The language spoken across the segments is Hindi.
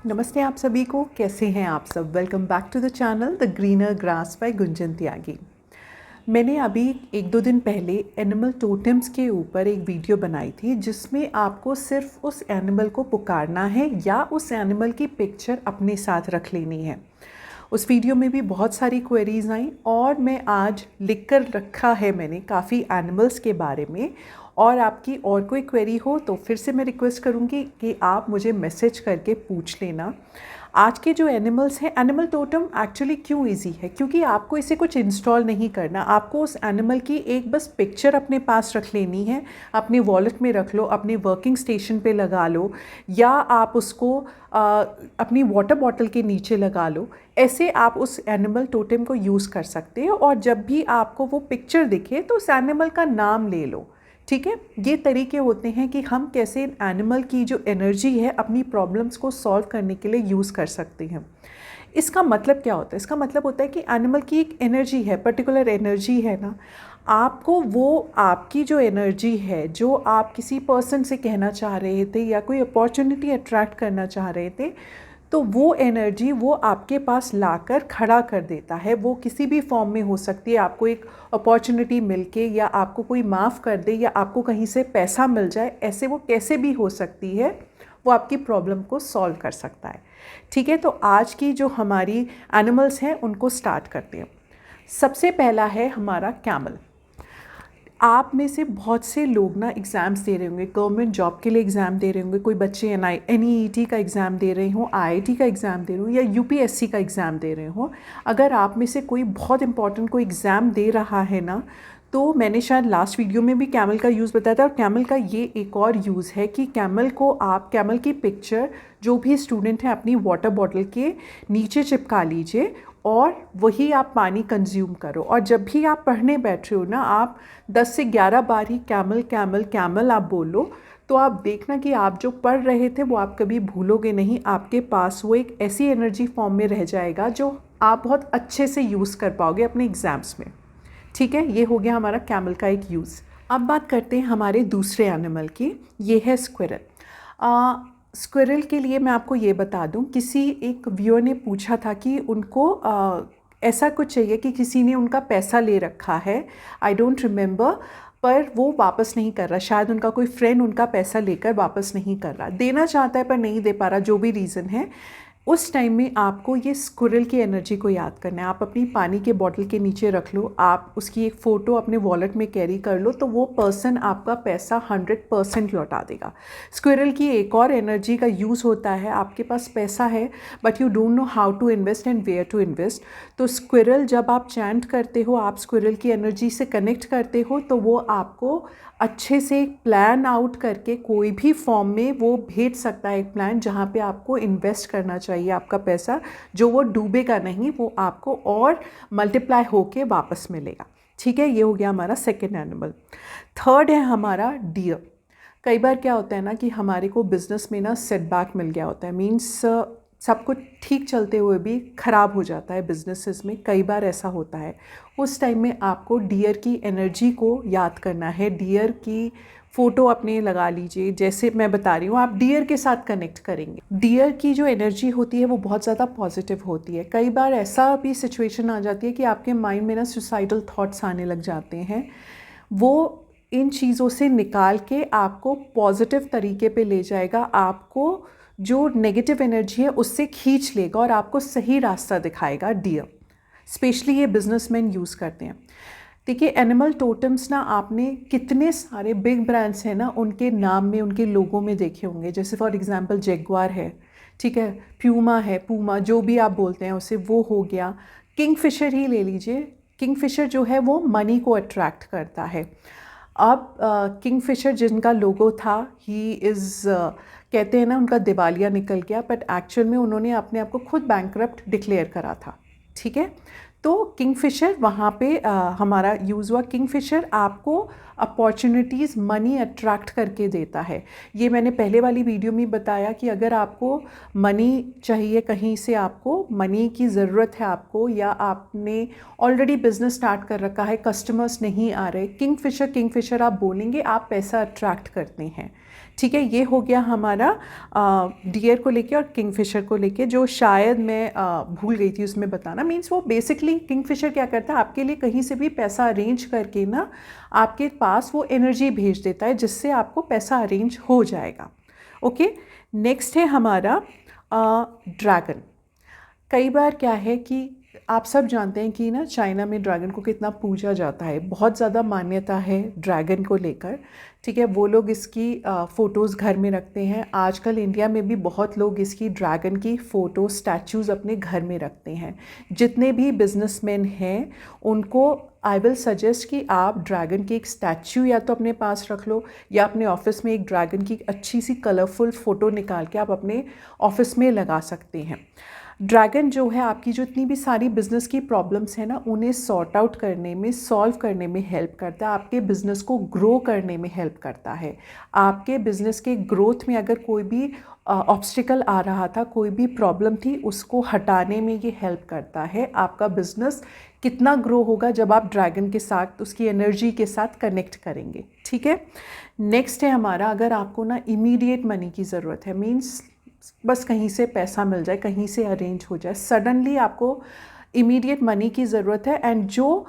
नमस्ते आप सभी को, कैसे हैं आप सब। Welcome back to the channel the greener grass by Gunjan Tyagi. मैंने अभी 1-2 दिन पहले एनिमल टोटेम्स के ऊपर एक वीडियो बनाई थी जिसमें आपको सिर्फ उस एनिमल को पुकारना है या उस एनिमल की पिक्चर अपने साथ रख लेनी है। उस वीडियो में भी बहुत सारी क्वेरीज़ आई और मैं आज लिख कर रखा है मैंने काफ़ी एनिमल्स के बारे में। और आपकी और कोई क्वेरी हो तो फिर से मैं रिक्वेस्ट करूँगी कि आप मुझे मैसेज करके पूछ लेना। आज के जो एनिमल्स हैं, एनिमल टोटम एक्चुअली क्यों इजी है, क्योंकि आपको इसे कुछ इंस्टॉल नहीं करना। आपको उस एनिमल की एक बस पिक्चर अपने पास रख लेनी है, अपने वॉलेट में रख लो, अपने वर्किंग स्टेशन पे लगा लो, या आप उसको अपनी वाटर बॉटल के नीचे लगा लो। ऐसे आप उस एनिमल टोटम को यूज़ कर सकते हो और जब भी आपको वो पिक्चर दिखे तो उस एनिमल का नाम ले लो। ठीक है, ये तरीके होते हैं कि हम कैसे एनिमल की जो एनर्जी है अपनी प्रॉब्लम्स को सॉल्व करने के लिए यूज़ कर सकते हैं। इसका मतलब क्या होता है? इसका मतलब होता है कि एनिमल की एक एनर्जी है, पर्टिकुलर एनर्जी है ना, आपको वो आपकी जो एनर्जी है, जो आप किसी पर्सन से कहना चाह रहे थे या कोई अपॉर्चुनिटी अट्रैक्ट करना चाह रहे थे, तो वो एनर्जी वो आपके पास लाकर खड़ा कर देता है। वो किसी भी फॉर्म में हो सकती है, आपको एक अपॉर्चुनिटी मिल के, या आपको कोई माफ़ कर दे, या आपको कहीं से पैसा मिल जाए, ऐसे वो कैसे भी हो सकती है, वो आपकी प्रॉब्लम को सॉल्व कर सकता है। ठीक है, तो आज की जो हमारी एनिमल्स हैं उनको स्टार्ट करते हैं। सबसे पहला है हमारा कैमल। आप में से बहुत से लोग ना एग्ज़ाम्स दे रहे होंगे, गवर्नमेंट जॉब के लिए एग्ज़ाम दे रहे होंगे। कोई बच्चे NEET का एग्ज़ाम दे रहे हों, IIT का एग्ज़ाम दे रहे हों, या UPSC का एग्ज़ाम दे रहे हों। अगर आप में से कोई बहुत इंपॉर्टेंट कोई एग्ज़ाम दे रहा है ना, तो मैंने शायद लास्ट वीडियो में भी कैमल का यूज़ बताया था। और कैमल का ये एक और यूज़ है कि कैमल को आप कैमल की पिक्चर जो भी स्टूडेंट हैं अपनी वाटर बॉटल के नीचे चिपका लीजिए और वही आप पानी कंज्यूम करो। और जब भी आप पढ़ने बैठ रहे हो ना, आप 10 से 11 बार ही कैमल कैमल कैमल आप बोलो, तो आप देखना कि आप जो पढ़ रहे थे वो आप कभी भूलोगे नहीं। आपके पास वो एक ऐसी एनर्जी फॉर्म में रह जाएगा जो आप बहुत अच्छे से यूज़ कर पाओगे अपने एग्ज़ाम्स में। ठीक है, ये हो गया हमारा कैमल का एक यूज़। अब बात करते हैं हमारे दूसरे एनिमल की, ये है स्क्विरल। स्क्विरल के लिए मैं आपको ये बता दूं, किसी एक व्यूअर ने पूछा था कि उनको ऐसा कुछ चाहिए कि किसी ने उनका पैसा ले रखा है, आई डोंट रिमेंबर, पर वो वापस नहीं कर रहा। शायद उनका कोई फ्रेंड उनका पैसा लेकर वापस नहीं कर रहा, देना चाहता है पर नहीं दे पा रहा, जो भी रीज़न है। उस टाइम में आपको ये स्क्विरल की एनर्जी को याद करना है। आप अपनी पानी के बॉटल के नीचे रख लो, आप उसकी एक फ़ोटो अपने वॉलेट में कैरी कर लो, तो वो पर्सन आपका पैसा 100% लौटा देगा। स्क्विरल की एक और एनर्जी का यूज़ होता है, आपके पास पैसा है but you don't know how to invest and where to invest, तो स्क्विरल जब आप चैंट करते हो, आप स्क्विरल की एनर्जी से कनेक्ट करते हो, तो वो आपको अच्छे से प्लान आउट करके कोई भी फॉर्म में वो भेज सकता है एक प्लान जहाँ पे आपको इन्वेस्ट करना चाहिए आपका पैसा, जो वो डूबेगा नहीं, वो आपको और मल्टीप्लाई होके वापस मिलेगा। ठीक है, ये हो गया हमारा सेकेंड एनिमल। थर्ड है हमारा डियर। कई बार क्या होता है ना कि हमारे को बिज़नेस में ना सेटबैक मिल गया होता है, मीन्स सब कुछ ठीक चलते हुए भी ख़राब हो जाता है बिजनेसेस में, कई बार ऐसा होता है। उस टाइम में आपको डियर की एनर्जी को याद करना है। डियर की फ़ोटो अपने लगा लीजिए, जैसे मैं बता रही हूँ, आप डियर के साथ कनेक्ट करेंगे। डियर की जो एनर्जी होती है वो बहुत ज़्यादा पॉजिटिव होती है। कई बार ऐसा भी सिचुएशन आ जाती है कि आपके माइंड में ना सुसाइडल थॉट्स आने लग जाते हैं, वो इन चीज़ों से निकाल के आपको पॉजिटिव तरीके पे ले जाएगा, आपको जो नेगेटिव एनर्जी है उससे खींच लेगा और आपको सही रास्ता दिखाएगा डियर। स्पेशली ये बिजनेसमैन यूज़ करते हैं। देखिए, एनिमल टोटम्स ना आपने कितने सारे बिग ब्रांड्स हैं ना, उनके नाम में, उनके लोगों में देखे होंगे। जैसे फॉर एग्जांपल जैगुआर है, ठीक है, प्यूमा है, पूमा जो भी आप बोलते हैं उसे, वो हो गया। किंगफिशर ही ले लीजिए, किंगफिशर जो है वो मनी को अट्रैक्ट करता है। अब किंगफिशर जिनका लोगो था, ही इज़ कहते हैं ना उनका दिवालिया निकल गया, बट एक्चुअल में उन्होंने अपने आप को खुद बैंकरप्ट डिक्लेयर करा था। ठीक है, तो किंगफिशर वहाँ पे हमारा यूज़ हुआ। किंगफिशर आपको अपॉर्चुनिटीज़, मनी अट्रैक्ट करके देता है। ये मैंने पहले वाली वीडियो में बताया कि अगर आपको मनी चाहिए, कहीं से आपको मनी की ज़रूरत है आपको, या आपने ऑलरेडी बिज़नेस स्टार्ट कर रखा है, कस्टमर्स नहीं आ रहे, किंगफिशर किंगफिशर आप बोलेंगे, आप पैसा अट्रैक्ट करते हैं। ठीक है, ये हो गया हमारा डियर को लेके और किंगफिशर को लेके, जो शायद मैं भूल गई थी उसमें बताना। मीन्स वो बेसिकली किंगफिशर क्या करता है, आपके लिए कहीं से भी पैसा अरेंज करके ना आपके पास वो एनर्जी भेज देता है, जिससे आपको पैसा अरेंज हो जाएगा। ओके, नेक्स्ट है हमारा ड्रैगन। कई बार क्या है कि आप सब जानते हैं कि ना चाइना में ड्रैगन को कितना पूजा जाता है, बहुत ज़्यादा मान्यता है ड्रैगन को लेकर। ठीक है, वो लोग इसकी फ़ोटोज़ घर में रखते हैं। आजकल इंडिया में भी बहुत लोग इसकी ड्रैगन की फ़ोटो स्टैचूज़ अपने घर में रखते हैं। जितने भी बिजनेसमैन हैं उनको आई विल सजेस्ट कि आप ड्रैगन की एक स्टैचू या तो अपने पास रख लो, या अपने ऑफिस में एक ड्रैगन की अच्छी सी कलरफुल फ़ोटो निकाल के आप अपने ऑफिस में लगा सकते हैं। ड्रैगन जो है आपकी जो इतनी भी सारी बिज़नेस की प्रॉब्लम्स हैं ना, उन्हें सॉर्ट आउट करने में, सॉल्व करने में हेल्प करता है। आपके बिज़नेस को ग्रो करने में हेल्प करता है। आपके बिज़नेस के ग्रोथ में अगर कोई भी ऑब्स्टिकल आ रहा था, कोई भी प्रॉब्लम थी, उसको हटाने में ये हेल्प करता है। आपका बिज़नेस कितना ग्रो होगा जब आप ड्रैगन के साथ, उसकी एनर्जी के साथ कनेक्ट करेंगे। ठीक है, नेक्स्ट है हमारा, अगर आपको ना इमीडिएट मनी की ज़रूरत है, मीन्स बस कहीं से पैसा मिल जाए, कहीं से अरेंज हो जाए, सडनली आपको इमीडिएट मनी की ज़रूरत है, एंड जो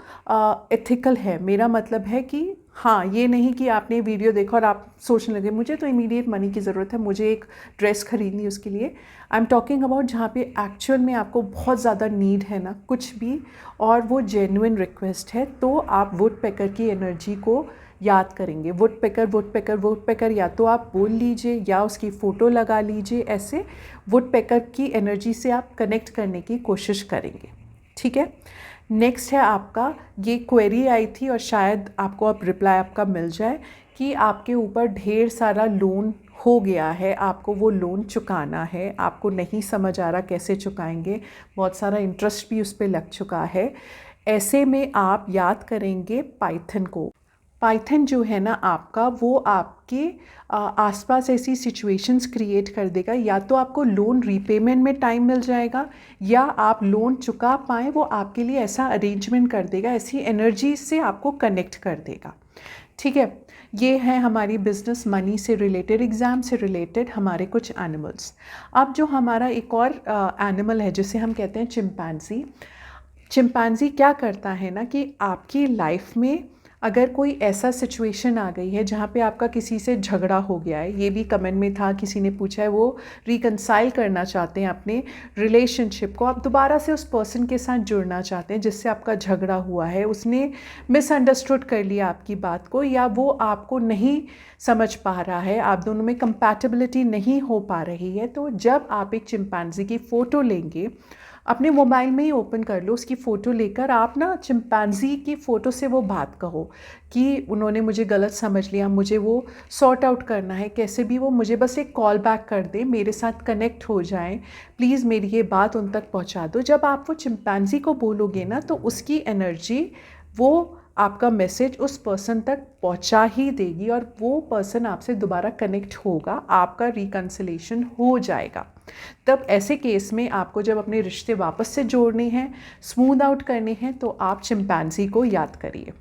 एथिकल है, मेरा मतलब है कि हाँ, ये नहीं कि आपने वीडियो देखा और आप सोचने लगे मुझे तो इमीडिएट मनी की ज़रूरत है, मुझे एक ड्रेस खरीदनी है उसके लिए। आई एम टॉकिंग अबाउट जहाँ पे एक्चुअल में आपको बहुत ज़्यादा नीड है ना कुछ भी, और वो जेन्युइन रिक्वेस्ट है, तो आप वुड पेकर की एनर्जी को याद करेंगे। Would picker would picker would picker, या तो आप बोल लीजिए या उसकी फ़ोटो लगा लीजिए। ऐसे वुड पेकर की एनर्जी से आप कनेक्ट करने की कोशिश करेंगे। ठीक है, नेक्स्ट है आपका, ये क्वेरी आई थी और शायद आपको अब रिप्लाई आपका मिल जाए कि आपके ऊपर ढेर सारा लोन हो गया है, आपको वो लोन चुकाना है, आपको नहीं समझ आ रहा कैसे चुकाएंगे, बहुत सारा इंटरेस्ट भी उस पर लग चुका है। ऐसे में आप याद करेंगे पाइथन को। पाइथन जो है ना आपका, वो आपके आसपास ऐसी सिचुएशंस क्रिएट कर देगा, या तो आपको लोन रीपेमेंट में टाइम मिल जाएगा, या आप लोन चुका पाएँ, वो आपके लिए ऐसा अरेंजमेंट कर देगा, ऐसी एनर्जी से आपको कनेक्ट कर देगा। ठीक है, ये है हमारी बिजनेस मनी से रिलेटेड, एग्ज़ाम से रिलेटेड हमारे कुछ एनिमल्स। अब जो हमारा एक और एनिमल है जिसे हम कहते हैं चिंपैंजी। चिंपैंजी क्या करता है ना कि आपकी लाइफ में अगर कोई ऐसा सिचुएशन आ गई है जहाँ पे आपका किसी से झगड़ा हो गया है, ये भी कमेंट में था, किसी ने पूछा है, वो रिकंसाइल करना चाहते हैं अपने रिलेशनशिप को, आप दोबारा से उस पर्सन के साथ जुड़ना चाहते हैं जिससे आपका झगड़ा हुआ है, उसने मिसअंडरस्टूड कर लिया आपकी बात को, या वो आपको नहीं समझ पा रहा है, आप दोनों में कंपैटिबिलिटी नहीं हो पा रही है, तो जब आप एक चिंपैंजी की फ़ोटो लेंगे, अपने मोबाइल में ही ओपन कर लो, उसकी फ़ोटो लेकर आप ना चिंपैंजी की फ़ोटो से वो बात कहो कि उन्होंने मुझे गलत समझ लिया, मुझे वो सॉर्ट आउट करना है, कैसे भी वो मुझे बस एक कॉल बैक कर दे, मेरे साथ कनेक्ट हो जाएं, प्लीज़ मेरी ये बात उन तक पहुंचा दो। जब आप वो चिंपैंजी को बोलोगे ना, तो उसकी एनर्जी वो आपका मैसेज उस पर्सन तक पहुंचा ही देगी, और वो पर्सन आपसे दोबारा कनेक्ट होगा, आपका रिकन्सिलेशन हो जाएगा। तब ऐसे केस में आपको जब अपने रिश्ते वापस से जोड़ने हैं, स्मूथ आउट करने हैं, तो आप चिंपैंजी को याद करिए।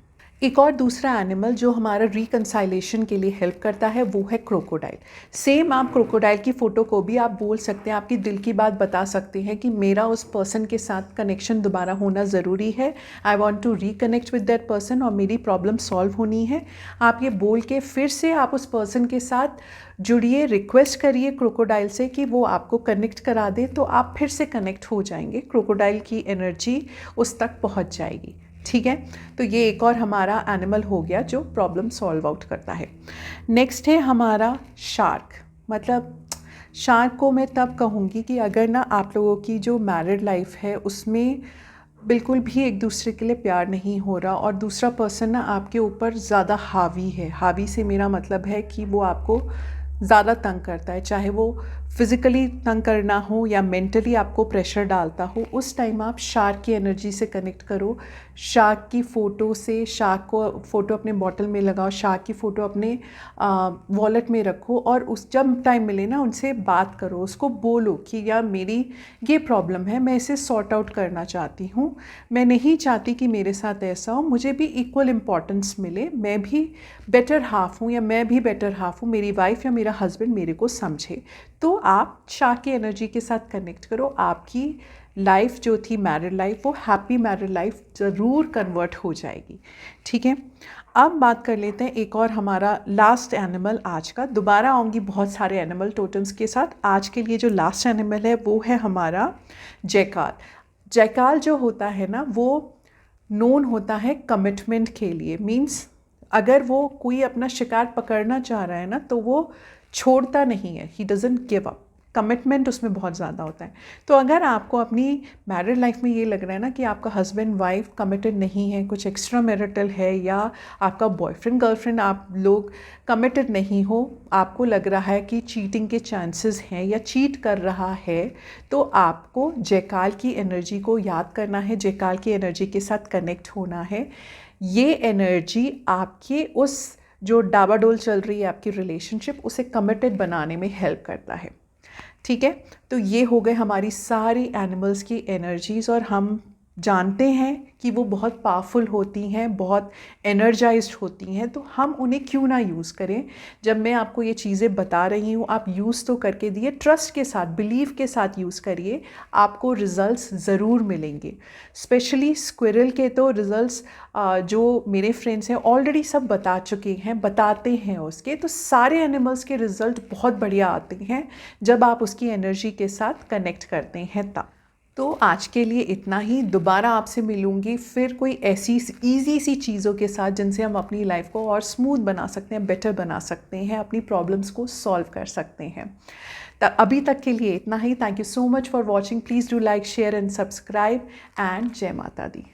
एक और दूसरा एनिमल जो हमारा रिकंसाइलेशन के लिए हेल्प करता है वो है क्रोकोडाइल। सेम आप क्रोकोडाइल की फ़ोटो को भी आप बोल सकते हैं, आपकी दिल की बात बता सकते हैं कि मेरा उस पर्सन के साथ कनेक्शन दोबारा होना ज़रूरी है, I want to reconnect with that person, और मेरी प्रॉब्लम सॉल्व होनी है। आप ये बोल के फिर से आप उस पर्सन के साथ जुड़िए, रिक्वेस्ट करिए क्रोकोडाइल से कि वो आपको कनेक्ट करा दे, तो आप फिर से कनेक्ट हो जाएंगे, क्रोकोडाइल की एनर्जी उस तक पहुंच जाएगी। ठीक है, तो ये एक और हमारा एनिमल हो गया जो प्रॉब्लम सॉल्व आउट करता है। नेक्स्ट है हमारा शार्क। मतलब शार्क को मैं तब कहूँगी कि अगर ना आप लोगों की जो मैरिड लाइफ है उसमें बिल्कुल भी एक दूसरे के लिए प्यार नहीं हो रहा, और दूसरा पर्सन ना आपके ऊपर ज़्यादा हावी है, हावी से मेरा मतलब है कि वो आपको ज़्यादा तंग करता है, चाहे वो फिज़िकली तंग करना हो या मेंटली आपको प्रेशर डालता हो, उस टाइम आप शार्क की एनर्जी से कनेक्ट करो। शार्क की फ़ोटो से, शार्क को फ़ोटो अपने बॉटल में लगाओ, शार्क की फ़ोटो अपने वॉलेट में रखो और उस जब टाइम मिले ना उनसे बात करो, उसको बोलो कि यार मेरी ये प्रॉब्लम है, मैं इसे सॉर्ट आउट करना चाहती हूँ, मैं नहीं चाहती कि मेरे साथ ऐसा हो, मुझे भी इक्वल इम्पॉर्टेंस मिले, मैं भी बेटर हाफ हूँ या मैं भी बेटर हाफ हूँ, मेरी वाइफ या मेरा हस्बैंड मेरे को समझे। तो आप शार्क की एनर्जी के साथ कनेक्ट करो, आपकी लाइफ जो थी मैरिड लाइफ, वो हैप्पी मैरिड लाइफ ज़रूर कन्वर्ट हो जाएगी। ठीक है, अब बात कर लेते हैं एक और हमारा लास्ट एनिमल आज का। दोबारा आऊँगी बहुत सारे एनिमल टोटम्स के साथ। आज के लिए जो लास्ट एनिमल है वो है हमारा जैकाल। जैकाल जो होता है ना, वो नोन होता है कमिटमेंट के लिए। मीन्स अगर वो कोई अपना शिकार पकड़ना चाह रहा है ना, तो वो छोड़ता नहीं है, he doesn't give up. Commitment उसमें बहुत ज़्यादा होता है। तो अगर आपको अपनी मैरिड लाइफ में ये लग रहा है ना कि आपका हस्बैंड वाइफ कमिटेड नहीं है, कुछ एक्स्ट्रा मैरिटल है, या आपका बॉयफ्रेंड गर्लफ्रेंड आप लोग कमिटेड नहीं हो, आपको लग रहा है कि चीटिंग के चांसेस हैं या चीट कर रहा है, तो आपको जैकाल की एनर्जी को याद करना है, जैकाल की एनर्जी के साथ कनेक्ट होना है। ये एनर्जी आपके उस जो डाबाडोल चल रही है आपकी रिलेशनशिप, उसे कमिटेड बनाने में हेल्प करता है। ठीक है, तो ये हो गए हमारी सारी एनिमल्स की एनर्जीज़, और हम जानते हैं कि वो बहुत पावरफुल होती हैं, बहुत एनर्जाइज्ड होती हैं, तो हम उन्हें क्यों ना यूज़ करें। जब मैं आपको ये चीज़ें बता रही हूँ, आप यूज़ तो करके दिए, ट्रस्ट के साथ, बिलीव के साथ यूज़ करिए, आपको रिज़ल्ट्स ज़रूर मिलेंगे। स्पेशली स्क्विरल के तो रिज़ल्ट्स जो मेरे फ्रेंड्स हैं ऑलरेडी सब बता चुके हैं, बताते हैं उसके, तो सारे एनिमल्स के रिज़ल्ट बहुत बढ़िया आते हैं जब आप उसकी एनर्जी के साथ कनेक्ट करते हैं तब। तो आज के लिए इतना ही। दोबारा आपसे मिलूँगी फिर कोई ऐसी ईज़ी सी चीज़ों के साथ जिनसे हम अपनी लाइफ को और स्मूथ बना सकते हैं, बेटर बना सकते हैं, अपनी प्रॉब्लम्स को सॉल्व कर सकते हैं। तो अभी तक के लिए इतना ही। Thank you so much for watching. Please do like, share and subscribe, and जय माता दी।